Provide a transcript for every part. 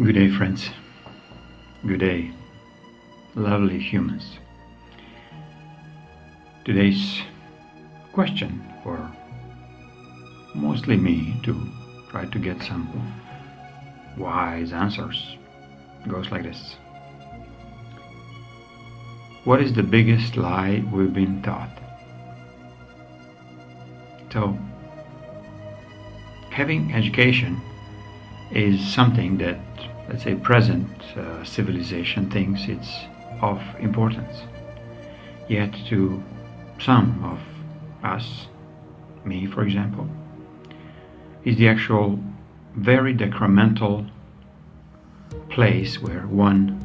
Good day, friends. Good day, lovely humans. Today's question, for mostly me to try to get some wise answers, goes like this. What is the biggest lie we've been taught? So, having education is something that, let's say, present civilization thinks it's of importance. Yet to some of us, me for example, is the actual very detrimental place where one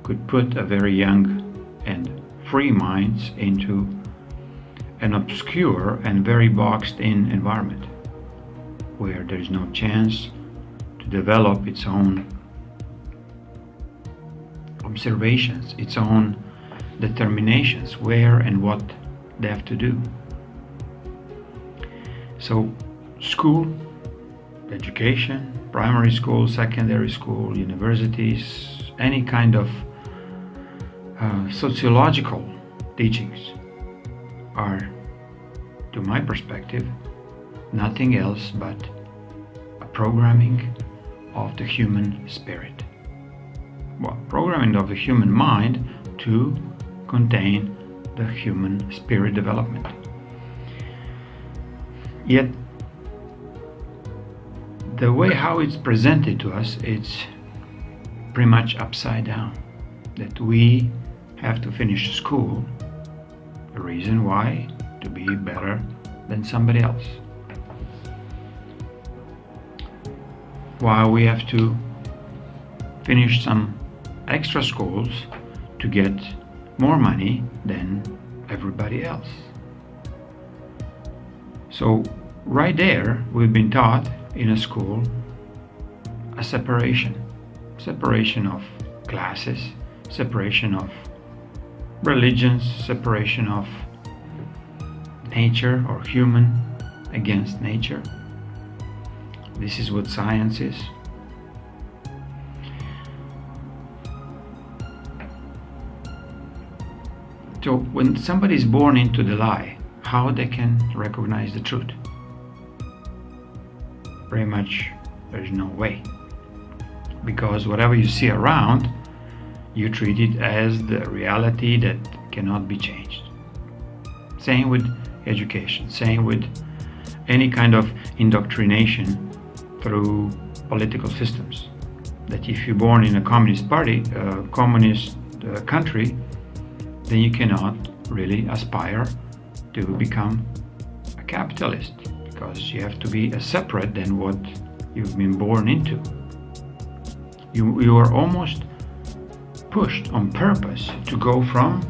could put a very young and free minds into an obscure and very boxed in environment where there is no chance to develop its own observations, its own determinations, where and what they have to do. So school, education, primary school, secondary school, universities, any kind of sociological teachings are, to my perspective, nothing else but a programming of the human spirit. Well, programming of the human mind to contain the human spirit development. Yet, the way how it's presented to us, it's pretty much upside down. That we have to finish school, the reason why, to be better than somebody else. While we have to finish some extra schools to get more money than everybody else. So right there, we've been taught in a school a separation of classes, separation of religions, separation of nature or human against nature. This is what science is. So when somebody is born into the lie, how they can recognize the truth? Pretty much there's no way. Because whatever you see around, you treat it as the reality that cannot be changed. Same with education, same with any kind of indoctrination through political systems. That if you're born in a communist party, communist country, then you cannot really aspire to become a capitalist, because you have to be separate than what you've been born into. You are almost pushed on purpose to go from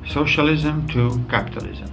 socialism to capitalism,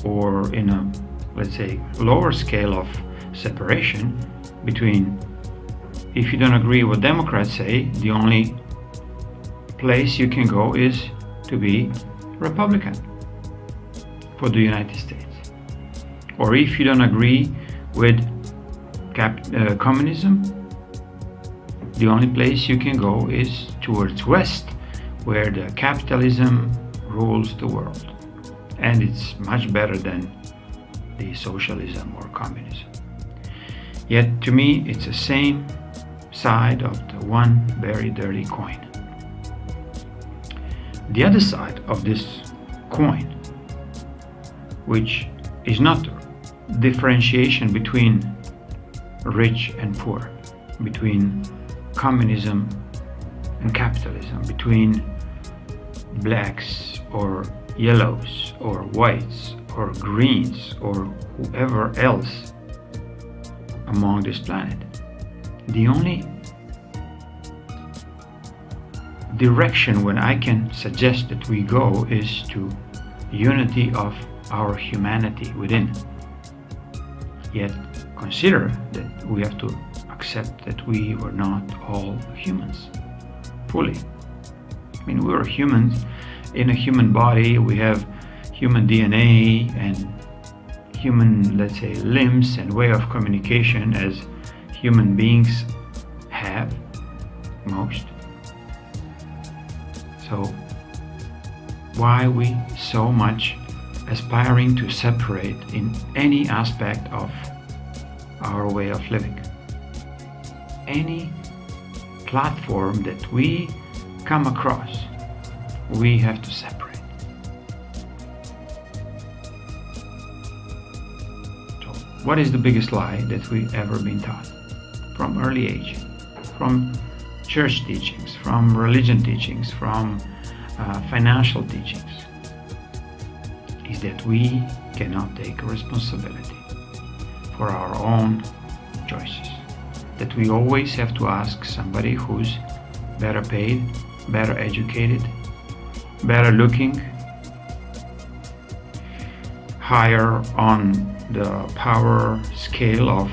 or in a, let's say, lower scale of separation between, if you don't agree with what Democrats say, the only place you can go is to be Republican for the United States. Or if you don't agree with communism, the only place you can go is towards West, where the capitalism rules the world. And it's much better than the socialism or communism. Yet to me, it's the same side of the one very dirty coin. The other side of this coin, which is not differentiation between rich and poor, between communism and capitalism, between blacks or yellows or whites or greens or whoever else among this planet. The only direction when I can suggest that we go is to unity of our humanity within. Yet consider that we have to accept that we were not all humans fully. I mean, we are humans in a human body. We have human DNA and human, let's say, limbs and way of communication as human beings have. most. So why we so much aspiring to separate in any aspect of our way of living? Any platform that we come across, we have to separate. So what is the biggest lie that we've ever been taught from early age, from church teachings, from religion teachings, from financial teachings? Is that we cannot take responsibility for our own choices. That we always have to ask somebody who's better paid, better educated, better looking, higher on the power scale of,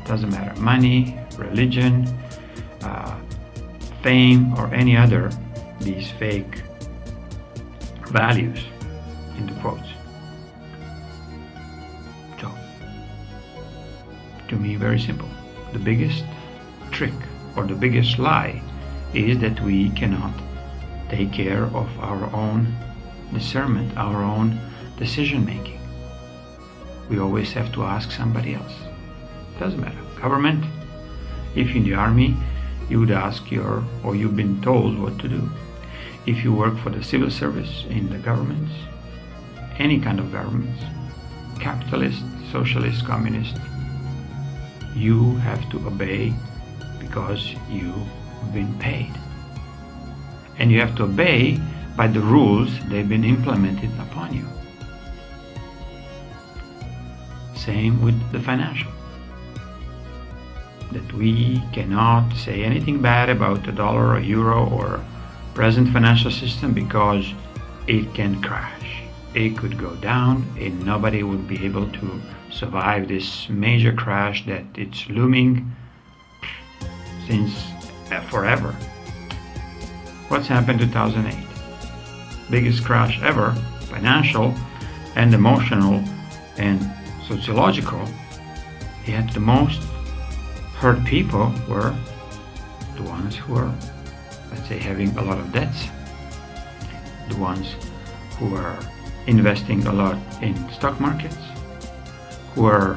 doesn't matter, money, religion, fame, or any other, these fake values in the quotes. So, to me, very simple. The biggest trick or the biggest lie is that we cannot take care of our own discernment, our own decision making. We always have to ask somebody else. Doesn't matter. Government, if you're in the army, you would ask or you've been told what to do. If you work for the civil service in the governments, any kind of governments, capitalist, socialist, communist, you have to obey because you've been paid. And you have to obey by the rules they've been implemented upon you. Same with the financial. That we cannot say anything bad about the dollar or euro or present financial system because it can crash. It could go down and nobody would be able to survive this major crash that it's looming since forever. What's happened in 2008? Biggest crash ever, financial and emotional and sociological. Yet the most hurt people were the ones who were, let's say, having a lot of debts, the ones who are investing a lot in stock markets, who are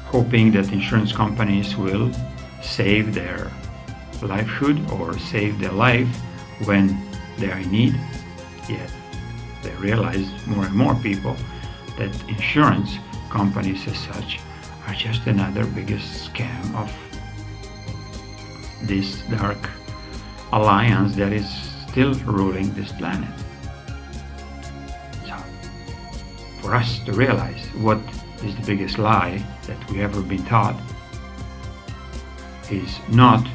hoping that insurance companies will save their livelihood or save their life when they are in need. Yet they realize, more and more people, that insurance companies as such are just another biggest scam of this dark alliance that is still ruling this planet. So, for us to realize what is the biggest lie that we ever been taught is not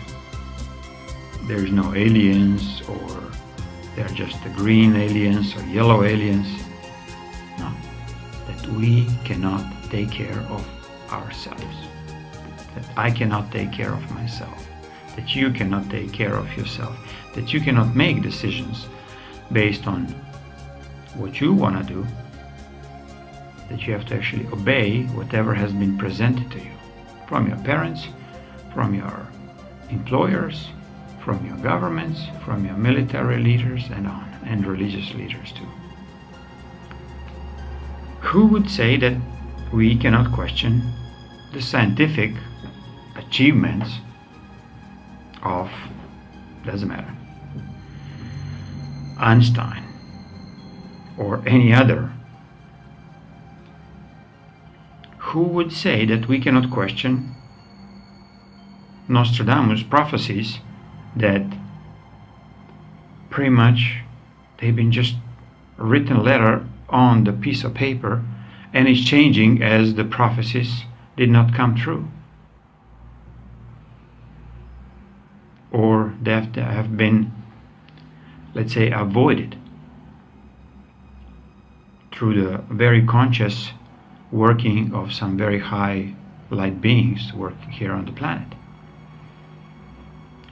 there's no aliens or they're just the green aliens or yellow aliens. No, that we cannot take care of ourselves. That I cannot take care of myself. That you cannot take care of yourself. That you cannot make decisions based on what you want to do. That you have to actually obey whatever has been presented to you from your parents, from your employers, from your governments, from your military leaders and on, and religious leaders too. Who would say that we cannot question the scientific achievements of, doesn't matter, Einstein or any other? Who would say that we cannot question Nostradamus' prophecies that pretty much they've been just a written letter on the piece of paper and it's changing as the prophecies did not come true? Or they have been, let's say, avoided through the very conscious working of some very high light beings working here on the planet.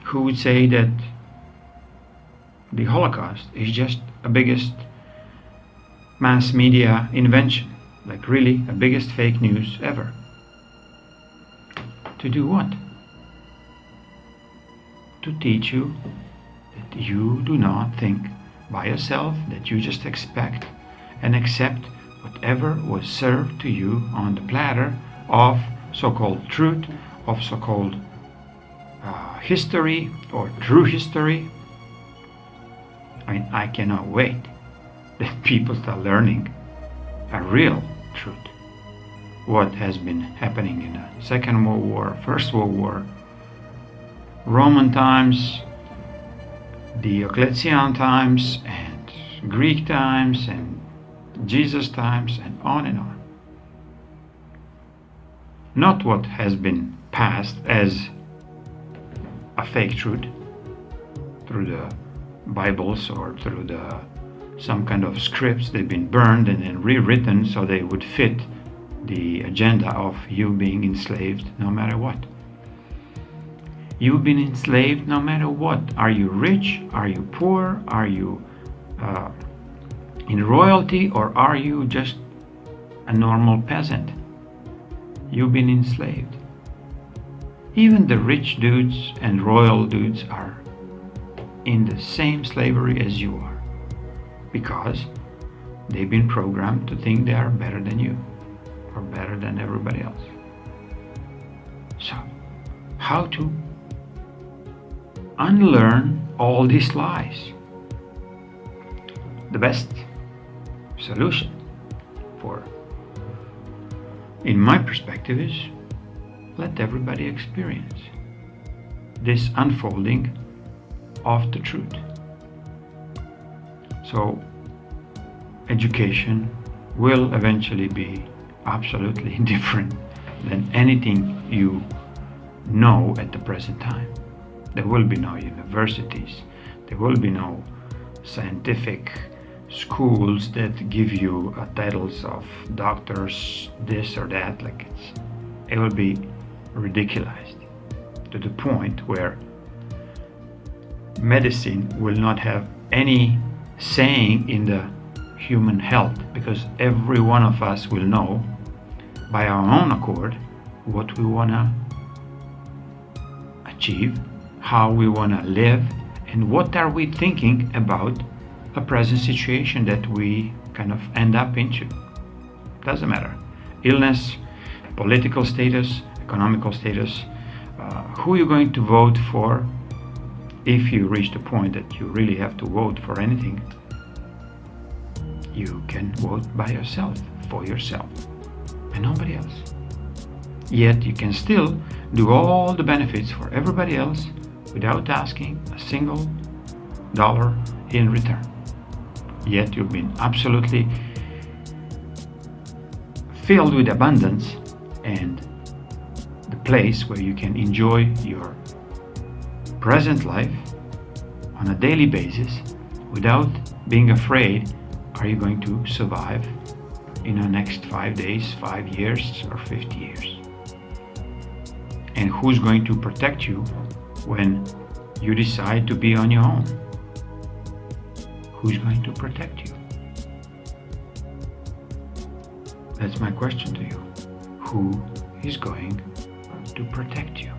Who would say that the Holocaust is just a biggest mass media invention, like really a biggest fake news ever? To do what? to teach you that you do not think by yourself, that you just expect and accept whatever was served to you on the platter of so-called truth, of so-called history or true history. I mean, I cannot wait that people start learning a real truth. What has been happening in the Second World War, First World War, Roman times, Diocletian times, and Greek times, and Jesus times, and on and on. Not what has been passed as a fake truth through the Bibles or through some kind of scripts. They've been burned and then rewritten so they would fit the agenda of you being enslaved no matter what. You've been enslaved no matter what. Are you rich? Are you poor? Are you in royalty, or are you just a normal peasant? You've been enslaved. Even the rich dudes and royal dudes are in the same slavery as you are, because they've been programmed to think they are better than you or better than everybody else. So, how to unlearn all these lies? The best solution, in my perspective, is let everybody experience this unfolding of the truth. So education will eventually be absolutely different than anything you know at the present time. There will be no universities, there will be no scientific schools that give you titles of doctors, this or that. It will be ridiculized to the point where medicine will not have any saying in the human health, because every one of us will know by our own accord what we want to achieve, how we want to live, and what are we thinking about a present situation that we kind of end up into. Doesn't matter. Illness, political status, economical status, who you're going to vote for, if you reach the point that you really have to vote for anything. You can vote by yourself, for yourself, and nobody else. Yet you can still do all the benefits for everybody else without asking a single dollar in return. Yet you've been absolutely filled with abundance and the place where you can enjoy your present life on a daily basis without being afraid, are you going to survive in the next 5 days, 5 years, or 50 years? And who's going to protect you when you decide to be on your own? Who's going to protect you? That's my question to you. Who is going to protect you?